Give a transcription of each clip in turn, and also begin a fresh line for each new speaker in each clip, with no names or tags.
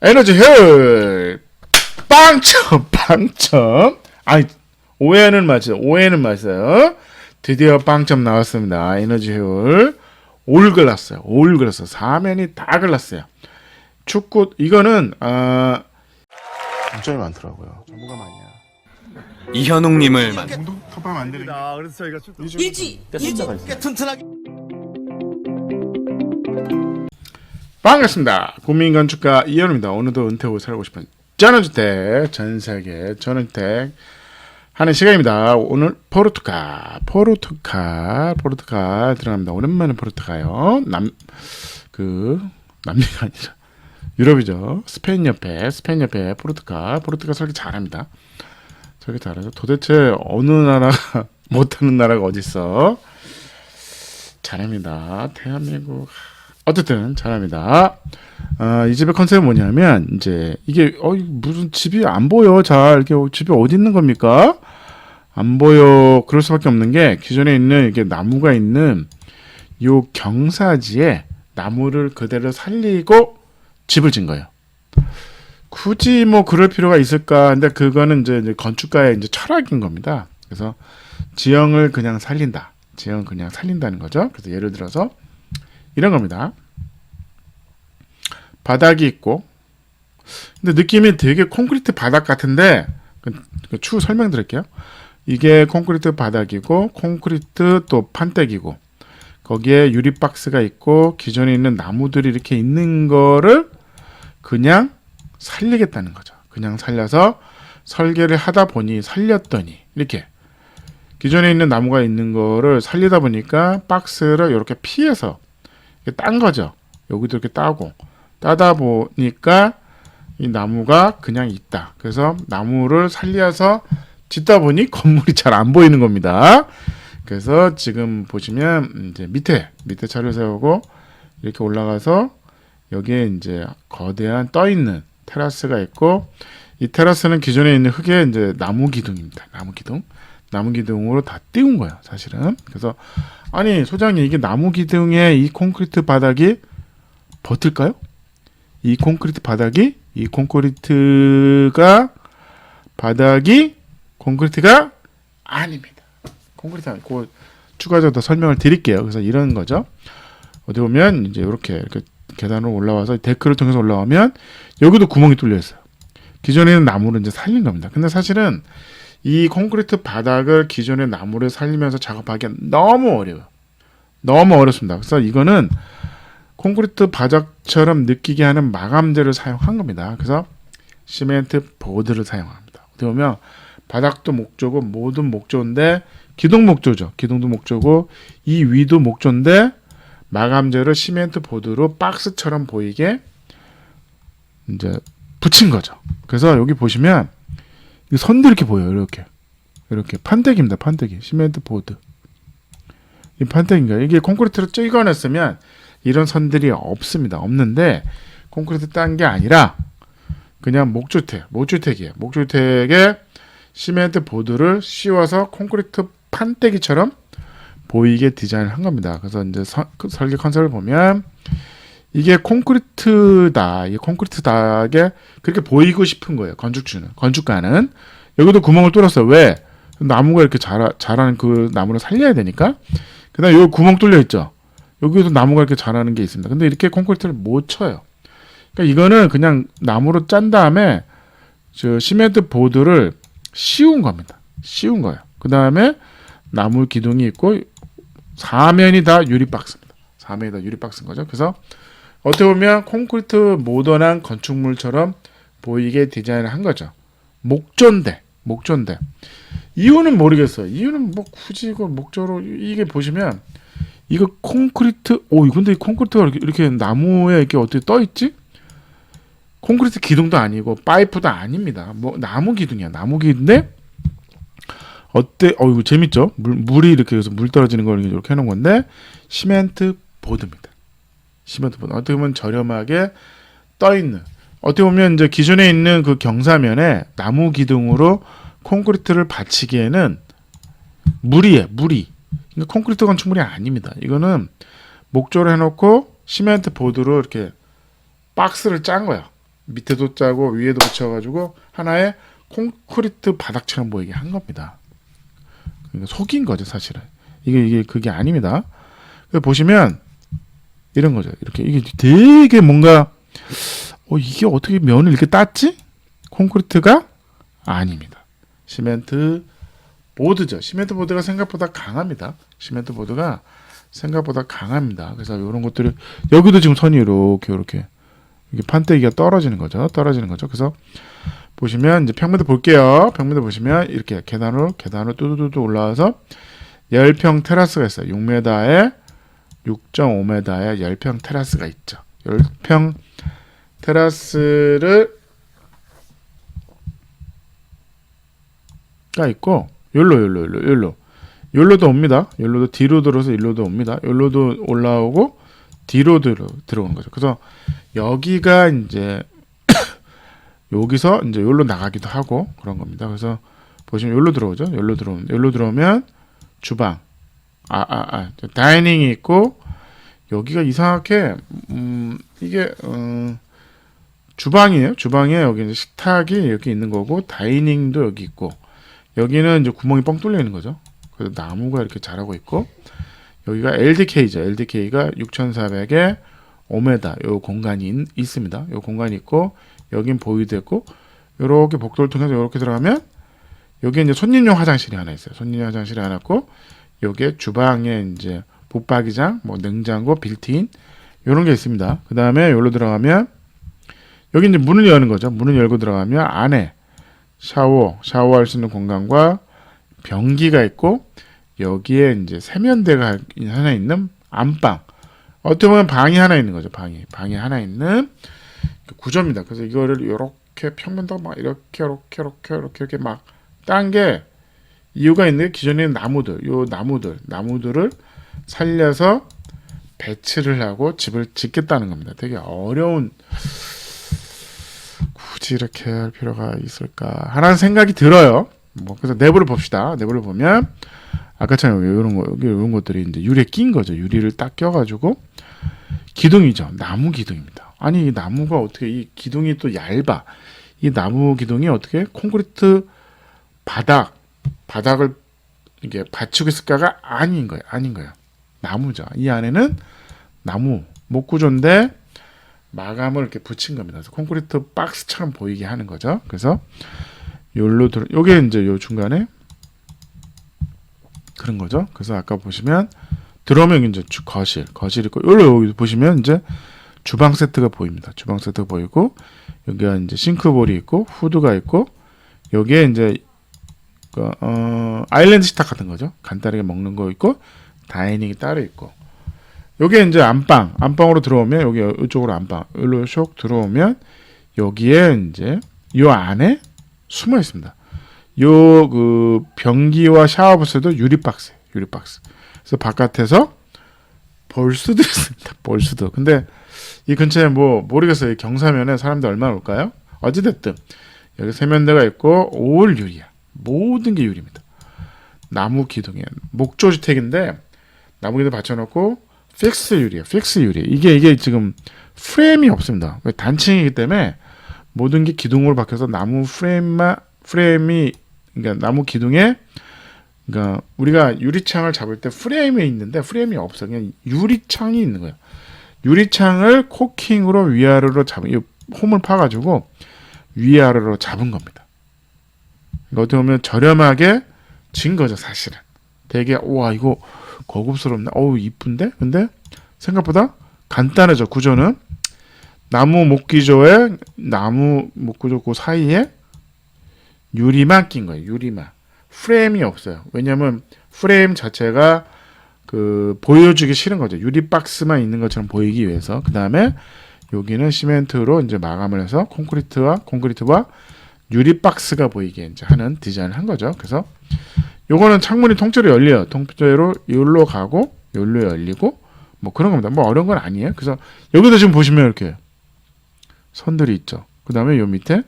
에너지 효율 빵점. 아니 오해는 맞아요. 드디어 빵점 나왔습니다. 에너지 효율 올 글렀어요. 사면이 다 글렀어요. 축구 이거는 장점이 많더라고요. 정보가 많냐.
이현웅님을
톱밥 만드는 게
그래서 저희가
일지 튼튼하게
반갑습니다. 국민건축가 이현우입니다. 오늘도 은퇴 후 살고 싶은 전원주택 전세계 전원주택 하는 시간입니다. 오늘 포르투갈 들어갑니다. 오랜만에 포르투갈요. 남미가 아니라 유럽이죠. 스페인 옆에 포르투갈 설계 잘합니다. 설계 잘하죠. 도대체 어느 나라가 못하는 나라가 어딨어? 잘합니다. 대한민국 어쨌든 잘합니다. 이 집의 컨셉은 뭐냐면 이제 이게 무슨 집이 안 보여. 잘 이렇게 집이 어디 있는 겁니까? 안 보여. 그럴 수밖에 없는 게 기존에 있는 이게 나무가 있는 요 경사지에 나무를 그대로 살리고 집을 짓는 거예요. 굳이 뭐 그럴 필요가 있을까? 근데 그거는 이제 건축가의 이제 철학인 겁니다. 그래서 지형을 그냥 살린다는 거죠. 그래서 예를 들어서 이런 겁니다. 바닥이 있고, 근데 느낌이 되게 콘크리트 바닥 같은데, 추후 설명드릴게요. 이게 콘크리트 바닥이고, 콘크리트 또 판때기고, 거기에 유리 박스가 있고, 기존에 있는 나무들이 이렇게 있는 거를 그냥 살리겠다는 거죠. 그냥 살려서 설계를 하다 보니, 살렸더니, 이렇게. 기존에 있는 나무가 있는 거를 살리다 보니까 박스를 이렇게 피해서 딴 거죠. 여기도 이렇게 따다 보니까 이 나무가 그냥 있다. 그래서 나무를 살려서 짓다 보니 건물이 잘 안 보이는 겁니다. 그래서 지금 보시면 이제 밑에 차를 세우고 이렇게 올라가서 여기에 이제 거대한 떠 있는 테라스가 있고, 이 테라스는 기존에 있는 흙의 이제 나무 기둥입니다. 나무 기둥으로 다 띄운 거예요, 사실은. 그래서 아니 소장님, 이게 나무 기둥에 이 콘크리트 바닥이 버틸까요? 이 콘크리트가 아닙니다. 콘크리트 아니고 추가적으로 더 설명을 드릴게요. 그래서 이런 거죠. 어디 보면 이제 이렇게 계단으로 올라와서 데크를 통해서 올라오면 여기도 구멍이 뚫려 있어요. 기존에 있는 나무를 이제 살린 겁니다. 근데 사실은 이 콘크리트 바닥을 기존의 나무를 살리면서 작업하기가 너무 어려워요. 너무 어렵습니다. 그래서 이거는 콘크리트 바닥처럼 느끼게 하는 마감재를 사용한 겁니다. 그래서 시멘트 보드를 사용합니다. 어떻게 보면 바닥도 목조고 모든 목조인데 기둥 목조죠. 기둥도 목조고 이 위도 목조인데 마감재를 시멘트 보드로 박스처럼 보이게 이제 붙인 거죠. 그래서 여기 보시면 선들이 이렇게 보여요. 이렇게 판때기입니다. 판때기. 시멘트 보드. 이 판때기인가요? 이게 콘크리트로 찍어냈으면 이런 선들이 없는데 콘크리트 딴 게 아니라 그냥 목주택이에요. 목주택에 시멘트 보드를 씌워서 콘크리트 판때기처럼 보이게 디자인을 한 겁니다. 그래서 이제 설계 컨셉을 보면 이게 콘크리트다. 이 콘크리트다게 그렇게 보이고 싶은 거예요. 건축가는. 여기도 구멍을 뚫었어요. 왜? 나무가 이렇게 자라는 그 나무를 살려야 되니까. 그 다음에 여기 구멍 뚫려 있죠. 여기도 나무가 이렇게 자라는 게 있습니다. 근데 이렇게 콘크리트를 못 쳐요. 그러니까 이거는 그냥 나무로 짠 다음에 시멘트 보드를 씌운 겁니다. 씌운 거예요. 그 다음에 나무 기둥이 있고 사면이 다 유리박스입니다. 사면이 다 유리박스인 거죠. 그래서 어떻게 보면 콘크리트 모던한 건축물처럼 보이게 디자인을 한 거죠. 목조인데 이유는 모르겠어요. 이유는 뭐 굳이 이거 목조로 이게 보시면 이거 콘크리트 근데 이 콘크리트가 이렇게 나무에 이렇게 어떻게 떠 있지? 콘크리트 기둥도 아니고 파이프도 아닙니다. 뭐 나무 기둥이야. 나무 기둥인데 어때? 이거 재밌죠? 물이 이렇게 해서 물 떨어지는 걸 이렇게 해놓은 건데 시멘트 보드입니다. 시멘트 보드. 어떻게 보면 저렴하게 떠 있는. 어떻게 보면 이제 기존에 있는 그 경사면에 나무 기둥으로 콘크리트를 받치기에는 물이. 그러니까 콘크리트 건축물이 아닙니다. 이거는 목조를 해놓고 시멘트 보드로 이렇게 박스를 짠 거야. 밑에도 짜고 위에도 붙여가지고 하나의 콘크리트 바닥처럼 보이게 한 겁니다. 그러니까 속인 거죠, 사실은. 이게 그게 아닙니다. 그래서 보시면 이런 거죠. 이렇게 이게 되게 뭔가 이게 어떻게 면을 이렇게 땄지? 콘크리트가 아닙니다. 시멘트 보드죠. 시멘트 보드가 생각보다 강합니다. 시멘트 보드가 생각보다 강합니다. 그래서 이런 것들을 여기도 지금 선이 이렇게 이게 판때기가 떨어지는 거죠. 그래서 보시면 이제 평면도 볼게요. 평면도 보시면 이렇게 계단으로 뚜두두두 올라와서 10평 테라스가 있어요. 6m에 6.5m의 10평 테라스가 있죠. 10평 테라스를 가 있고 요로도 옵니다. 요로도 뒤로 들어서 일로도 옵니다. 요로도 올라오고 뒤로 들어오는 거죠. 그래서 여기가 이제 여기서 이제 요로 나가기도 하고 그런 겁니다. 그래서 보시면 요로 들어오죠. 요로 들어오면 주방, 다이닝이 있고 여기가 이상하게 이게 주방이에요. 주방에 여기 이제 식탁이 이렇게 있는 거고 다이닝도 여기 있고 여기는 이제 구멍이 뻥 뚫려 있는 거죠. 그래서 나무가 이렇게 자라고 있고 여기가 LDK죠. LDK가 6,400에 5m 요 공간이 있습니다. 요 공간이 있고 여긴 보이드했고 요렇게 복도를 통해서 요렇게 들어가면 여기 이제 손님용 화장실이 하나 있어요. 손님용 화장실이 하나 있고 여기에 주방에 이제 붙박이장, 뭐 냉장고, 빌트인 요런 게 있습니다. 그 다음에 여기로 들어가면 여기 이제 문을 여는 거죠. 문을 열고 들어가면 안에 샤워할 수 있는 공간과 변기가 있고 여기에 이제 세면대가 하나 있는 안방. 어떻게 보면 방이 하나 있는 거죠. 방이 하나 있는 구조입니다. 그래서 이거를 이렇게 평면도 막 이렇게 막 딴 게 이유가 있는데 기존에는 나무들을 살려서 배치를 하고 집을 짓겠다는 겁니다. 되게 어려운 굳이 이렇게 할 필요가 있을까 하는 생각이 들어요. 그래서 내부를 봅시다. 내부를 보면 아까처럼 이런 것들이 이제 유리에 낀 거죠. 유리를 딱 껴가지고 기둥이죠. 나무 기둥입니다. 아니 이 나무가 어떻게 이 기둥이 또 얇아? 이 나무 기둥이 어떻게 콘크리트 바닥을 이게 받치고 있을까가 아닌 거예요. 나무죠. 이 안에는 나무 목구조인데 마감을 이렇게 붙인 겁니다. 그래서 콘크리트 박스처럼 보이게 하는 거죠. 그래서 요게 이제 요 중간에 그런 거죠. 그래서 아까 보시면 들어오면 이제 거실 있고 여기 보시면 이제 주방 세트가 보입니다. 주방 세트가 보이고 여기가 이제 싱크볼이 있고 후드가 있고 여기에 이제 아일랜드 식탁 같은 거죠. 간단하게 먹는 거 있고 다이닝이 따로 있고 여기에 이제 안방으로 들어오면 여기 이쪽으로 안방 여기로 쇽 들어오면 여기에 이제 요 안에 숨어 있습니다. 요 그 변기와 샤워부스도 유리박스예요. 그래서 바깥에서 볼 수도 있습니다. 볼 수도. 근데 이 근처에 뭐 모르겠어요. 경사면에 사람들 얼마나 올까요? 어찌됐든 여기 세면대가 있고 올 유리야. 모든 게 유리입니다. 나무 기둥이에요. 목조 주택인데 나무 기둥 받쳐놓고 픽스 유리. 이게 지금 프레임이 없습니다. 단층이기 때문에 모든 게 기둥으로 박혀서 나무 프레임이 그러니까 나무 기둥에 그러니까 우리가 유리창을 잡을 때 프레임이 있는데 프레임이 없어. 그냥 유리창이 있는 거예요. 유리창을 코킹으로 위아래로 잡은 홈을 파가지고 위아래로 잡은 겁니다. 그러니까 어떻게 보면 저렴하게 진 거죠, 사실은. 되게 와 이거 고급스럽네. 어우 이쁜데? 근데 생각보다 간단해져. 구조는 나무 목기조에 나무 목구조 그 사이에 유리만 낀 거예요. 유리만. 프레임이 없어요. 왜냐면 프레임 자체가 그 보여주기 싫은 거죠. 유리 박스만 있는 것처럼 보이기 위해서. 그 다음에 여기는 시멘트로 이제 마감을 해서 콘크리트와 유리 박스가 보이게 이제 하는 디자인을 한 거죠. 그래서 요거는 창문이 통째로 열려요. 통째로 여기로 가고 여기로 열리고 뭐 그런 겁니다. 뭐 어려운 건 아니에요. 그래서 여기도 지금 보시면 이렇게 선들이 있죠. 그 다음에 요 밑에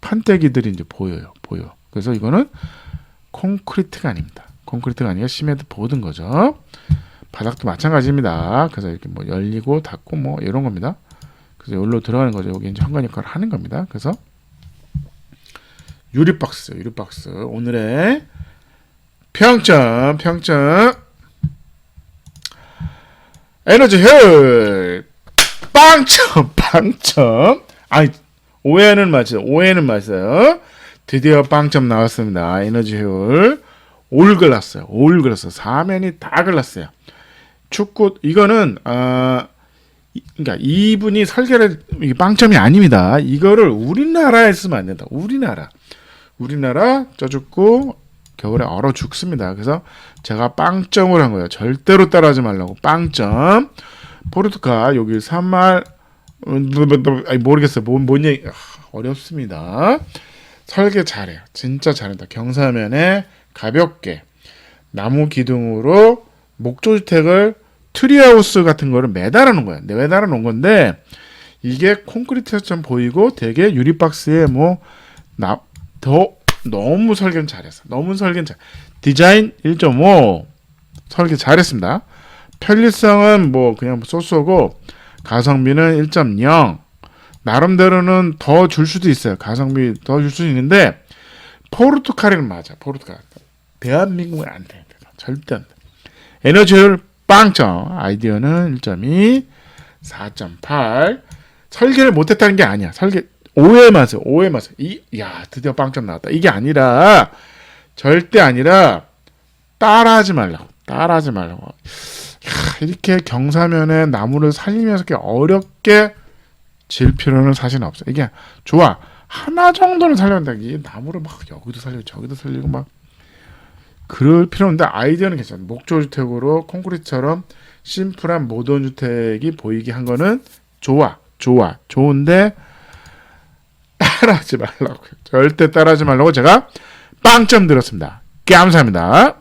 판때기들이 이제 보여요. 그래서 이거는 콘크리트가 아닙니다. 콘크리트가 아니라 시멘트 보드인 거죠. 바닥도 마찬가지입니다. 그래서 이렇게 뭐 열리고 닫고 뭐 이런 겁니다. 그래서 여기로 들어가는 거죠. 여기 이제 현관 역할을 하는 겁니다. 그래서 유리박스. 오늘의 평점. 에너지 효율 빵점. 아니 오해는 맞아요. 드디어 빵점 나왔습니다. 에너지 효율 올 글랐어요. 4면이 다 글랐어요. 축구 이거는 그러니까 이분이 설계를 이게 빵점이 아닙니다. 이거를 우리나라에 쓰면 안 된다. 우리나라 쪄죽고 겨울에 얼어 죽습니다. 그래서 제가 빵점을 한 거예요. 절대로 따라하지 말라고. 빵점. 포르투갈 여기 3말 모르겠어요. 뭔 얘기 어렵습니다. 설계 잘해요. 진짜 잘한다. 경사면에 가볍게 나무 기둥으로 목조주택을 트리하우스 같은 거를 매달아 놓은 거야. 매달아 놓은 건데 이게 콘크리트처럼 보이고 되게 유리박스에 너무 설계는 잘했어. 디자인 1.5 설계 잘했습니다. 편리성은 그냥 쏘쏘고 가성비는 1.0 나름대로는 더 줄 수도 있어요. 가성비 더 줄 수 있는데 포르투갈은 맞아. 포르투갈 대한민국은 안 돼. 절대 안 돼. 에너지 효율 빵점. 아이디어는 1.2 4.8 설계를 못했다는 게 아니야. 오해 마세요. 드디어 빵점 나왔다. 이게 아니라 절대 아니라 따라하지 말라고. 이렇게 경사면에 나무를 살리면서 이렇게 어렵게 질 필요는 사실 없어. 이게 좋아. 하나 정도는 살려야 돼. 이 나무를 여기도 살리고 저기도 살리고 그럴 필요 없는데 아이디어는 괜찮아. 목조주택으로 콘크리트처럼 심플한 모던 주택이 보이게 한 거는 좋은데 따라하지 말라고. 절대 따라하지 말라고 제가 빵점 드렸습니다. 감사합니다.